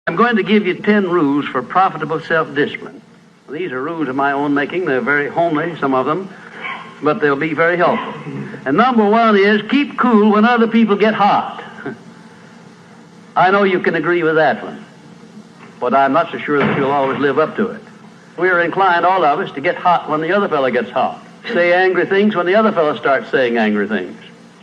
I'm going to give you 10 rules for profitable self-discipline. These are rules of my own making. They're very homely, some of them, but they'll be very helpful. And number one is keep cool when other people get hot. I know you can agree with that one, but I'm not so sure that you'll always live up to it. We're inclined, all of us, to get hot when the other fellow gets hot. Say angry things when the other fellow starts saying angry things.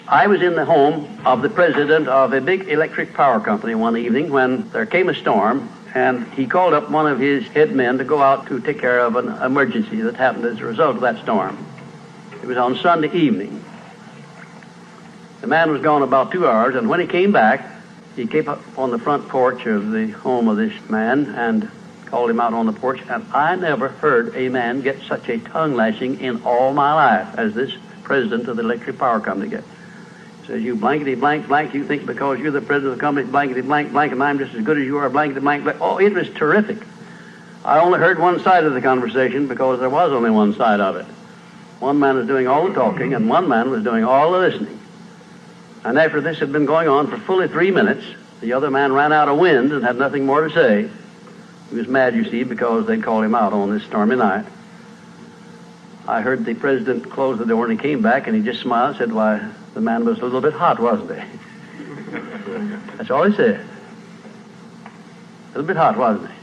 I was in the home of the president of a big electric power company one evening when there came a storm, and he called up one of his head men to go out to take care of an emergency that happened as a result of that storm. It was on Sunday evening. The man was gone about 2 hours, and when he came back, he came up on the front porch of the home of this man and called him out on the porch, and I never heard a man get such a tongue lashing in all my life as this president of the electric power company gets. Says, you blankety blank blank, you think because you're the president of the company, blankety blank blank, and I'm just as good as you are, blankety blank blank. Oh, it was terrific. I only heard one side of the conversation because there was only one side of it. One man was doing all the talking, and one man was doing all the listening. And after this had been going on for fully 3 minutes, the other man ran out of wind and had nothing more to say. He was mad, you see, because they'd called him out on this stormy night. I heard the president close the door, and he came back, and he just smiled and said, why, the man was a little bit hot, wasn't he? That's all he said. A little bit hot, wasn't he?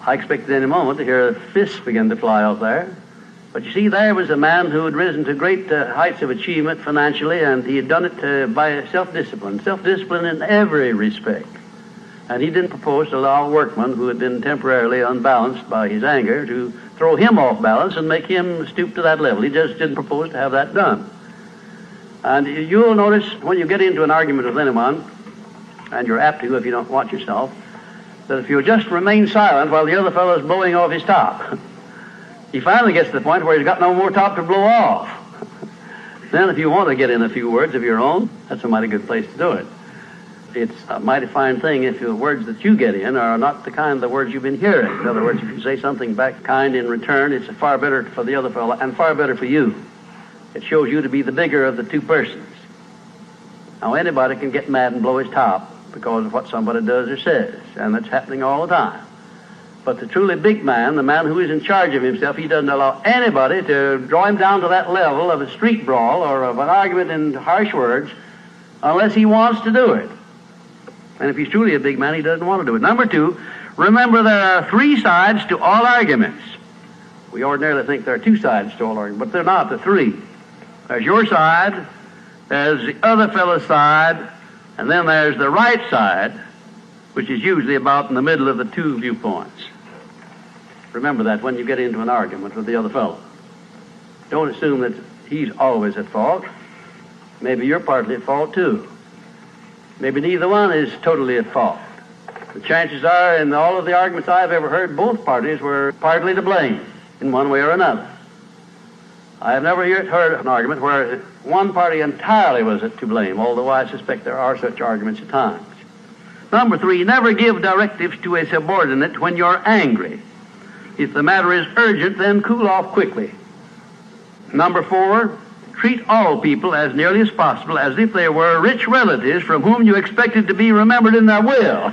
I expected any moment to hear fists begin to fly out there. But you see, there was a man who had risen to great heights of achievement financially, and he had done it by self-discipline in every respect. And he didn't propose to allow a workman who had been temporarily unbalanced by his anger to throw him off balance and make him stoop to that level. He just didn't propose to have that done. And you'll notice when you get into an argument with anyone, and you're apt to if you don't watch yourself, that if you'll just remain silent while the other fellow's blowing off his top, he finally gets to the point where he's got no more top to blow off. Then if you want to get in a few words of your own, that's a mighty good place to do it. It's a mighty fine thing if the words that you get in are not the kind of the words you've been hearing. In other words, if you say something back kind in return, it's far better for the other fellow and far better for you. It shows you to be the bigger of the two persons. Now, anybody can get mad and blow his top because of what somebody does or says, and that's happening all the time. But the truly big man, the man who is in charge of himself, he doesn't allow anybody to draw him down to that level of a street brawl or of an argument in harsh words unless he wants to do it. And if he's truly a big man, he doesn't want to do it. Number two, remember there are 3 sides to all arguments. We ordinarily think there are 2 sides to all arguments, but they're not. They're 3. There's your side, there's the other fellow's side, and then there's the right side, which is usually about in the middle of the 2 viewpoints. Remember that when you get into an argument with the other fellow. Don't assume that he's always at fault. Maybe you're partly at fault too. Maybe neither one is totally at fault. The chances are, in all of the arguments I've ever heard, both parties were partly to blame in one way or another. I have never yet heard an argument where one party entirely was to blame, although I suspect there are such arguments at times. Number 3, never give directives to a subordinate when you're angry. If the matter is urgent, then cool off quickly. Number 4, treat all people as nearly as possible as if they were rich relatives from whom you expected to be remembered in their will.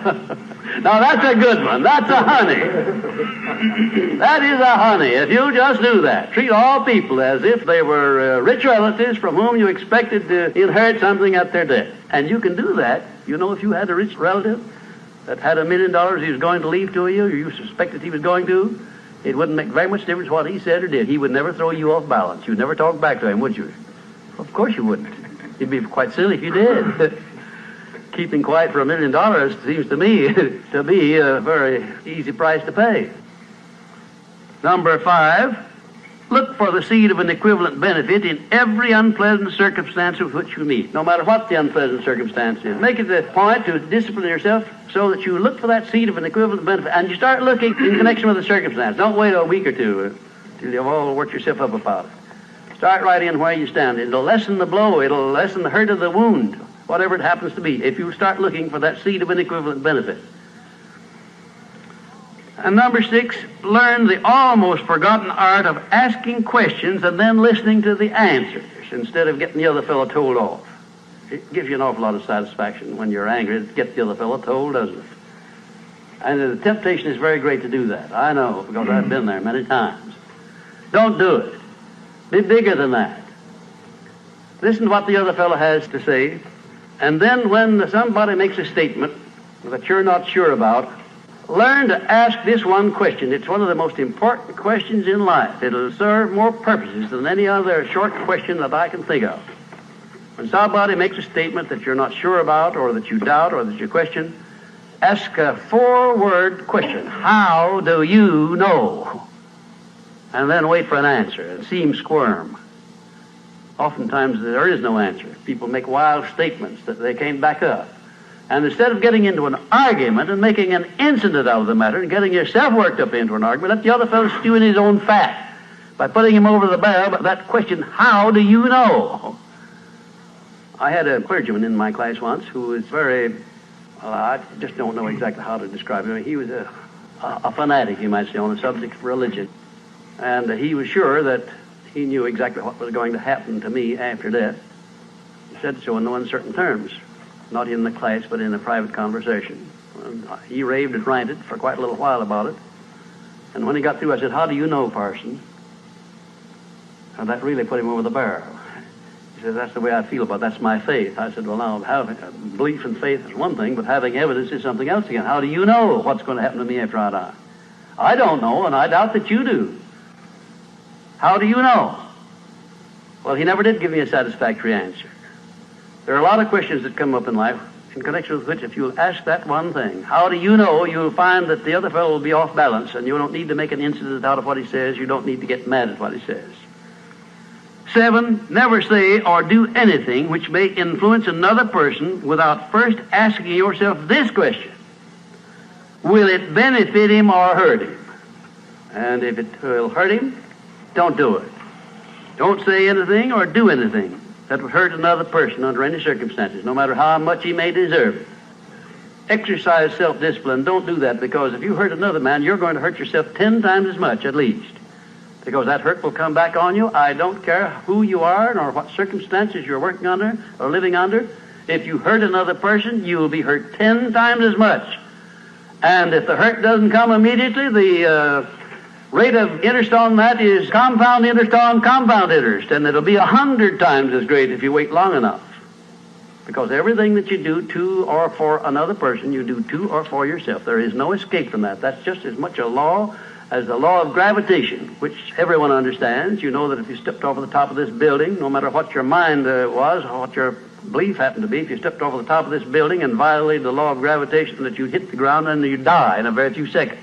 Now that's a good one. That's a honey. That is a honey. If you just do that, treat all people as if they were rich relatives from whom you expected to inherit something at their death. And you can do that. You know, if you had a rich relative that had $1 million he was going to leave to you, or you suspected he was going to, it wouldn't make very much difference what he said or did. He would never throw you off balance. You'd never talk back to him, would you? Of course you wouldn't. You'd be quite silly if you did. Keeping quiet for $1 million seems to me to be a very easy price to pay. Number 5, look for the seed of an equivalent benefit in every unpleasant circumstance with which you meet, no matter what the unpleasant circumstance is. Make it a point to discipline yourself so that you look for that seed of an equivalent benefit, and you start looking in connection with the circumstance. Don't wait a week or two till you've all worked yourself up about it. Start right in where you stand. It'll lessen the blow. It'll lessen the hurt of the wound, whatever it happens to be, if you start looking for that seed of an equivalent benefit. And number 6, learn the almost forgotten art of asking questions and then listening to the answers instead of getting the other fellow told off. It gives you an awful lot of satisfaction when you're angry to get the other fellow told, doesn't it? And the temptation is very great to do that. I know, because I've been there many times. Don't do it. Be bigger than that. Listen to what the other fellow has to say, and then when somebody makes a statement that you're not sure about, learn to ask this one question. It's one of the most important questions in life. It'll serve more purposes than any other short question that I can think of. When somebody makes a statement that you're not sure about, or that you doubt, or that you question, ask a 4-word question. How do you know? And then wait for an answer and see him squirm. Oftentimes there is no answer. People make wild statements that they can't back up. And instead of getting into an argument and making an incident out of the matter and getting yourself worked up into an argument, let the other fellow stew in his own fat by putting him over the barrel. But that question, how do you know? I had a clergyman in my class once who was very, I just don't know exactly how to describe him. He was a fanatic, you might say, on the subject of religion. And he was sure that he knew exactly what was going to happen to me after death. He said so in no uncertain terms, not in the class, but in a private conversation. And he raved and ranted for quite a little while about it. And when he got through, I said, how do you know, parson? And that really put him over the barrel. He said, that's the way I feel about it. That's my faith. I said, well, now, having belief and faith is one thing, but having evidence is something else again. How do you know what's going to happen to me after I die? I don't know, and I doubt that you do. How do you know? Well, he never did give me a satisfactory answer. There are a lot of questions that come up in life in connection with which, if you'll ask that one thing, how do you know, you'll find that the other fellow will be off balance, and you don't need to make an incident out of what he says. You don't need to get mad at what he says. 7, never say or do anything which may influence another person without first asking yourself this question: will it benefit him or hurt him? And if it will hurt him, don't do it. Don't say anything or do anything that would hurt another person under any circumstances, no matter how much he may deserve it. Exercise self-discipline. Don't do that, because if you hurt another man, you're going to hurt yourself 10 times as much, at least. Because that hurt will come back on you. I don't care who you are nor what circumstances you're working under or living under. If you hurt another person, you will be hurt 10 times as much. And if the hurt doesn't come immediately, the rate of interest on that is compound interest on compound interest, and it'll be 100 times as great if you wait long enough. Because everything that you do to or for another person, you do to or for yourself. There is no escape from that. That's just as much a law as the law of gravitation, which everyone understands. You know that if you stepped over the top of this building, no matter what your mind was or what your belief happened to be, if you stepped over the top of this building and violated the law of gravitation, that you'd hit the ground and you'd die in a very few seconds.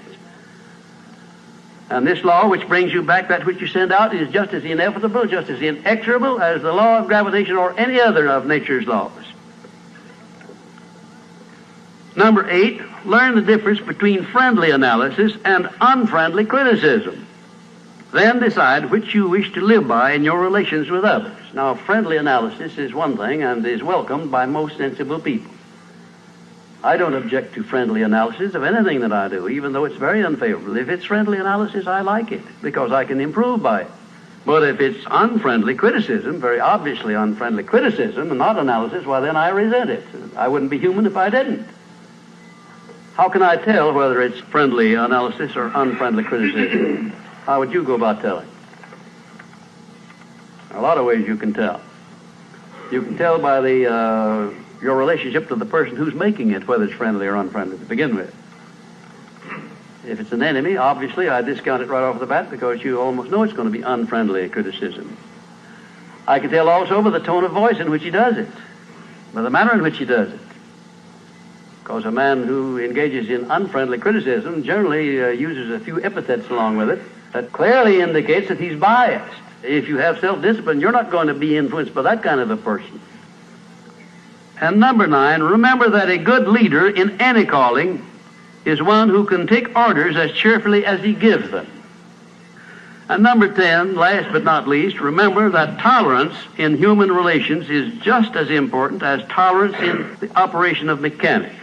And this law, which brings you back that which you send out, is just as inevitable, just as inexorable as the law of gravitation or any other of nature's laws. Number 8, learn the difference between friendly analysis and unfriendly criticism. Then decide which you wish to live by in your relations with others. Now, friendly analysis is one thing and is welcomed by most sensible people. I don't object to friendly analysis of anything that I do, even though it's very unfavorable. If it's friendly analysis, I like it, because I can improve by it. But if it's unfriendly criticism, very obviously unfriendly criticism, and not analysis, well, then I resent it. I wouldn't be human if I didn't. How can I tell whether it's friendly analysis or unfriendly criticism? How would you go about telling? There are a lot of ways you can tell. You can tell by your relationship to the person who's making it, whether it's friendly or unfriendly to begin with. If it's an enemy, obviously I discount it right off the bat, because you almost know it's going to be unfriendly criticism. I can tell also by the tone of voice in which he does it, by the manner in which he does it. Because a man who engages in unfriendly criticism generally uses a few epithets along with it that clearly indicates that he's biased. If you have self-discipline, you're not going to be influenced by that kind of a person. And number 9, remember that a good leader in any calling is one who can take orders as cheerfully as he gives them. And number 10, last but not least, remember that tolerance in human relations is just as important as tolerance in the operation of mechanics.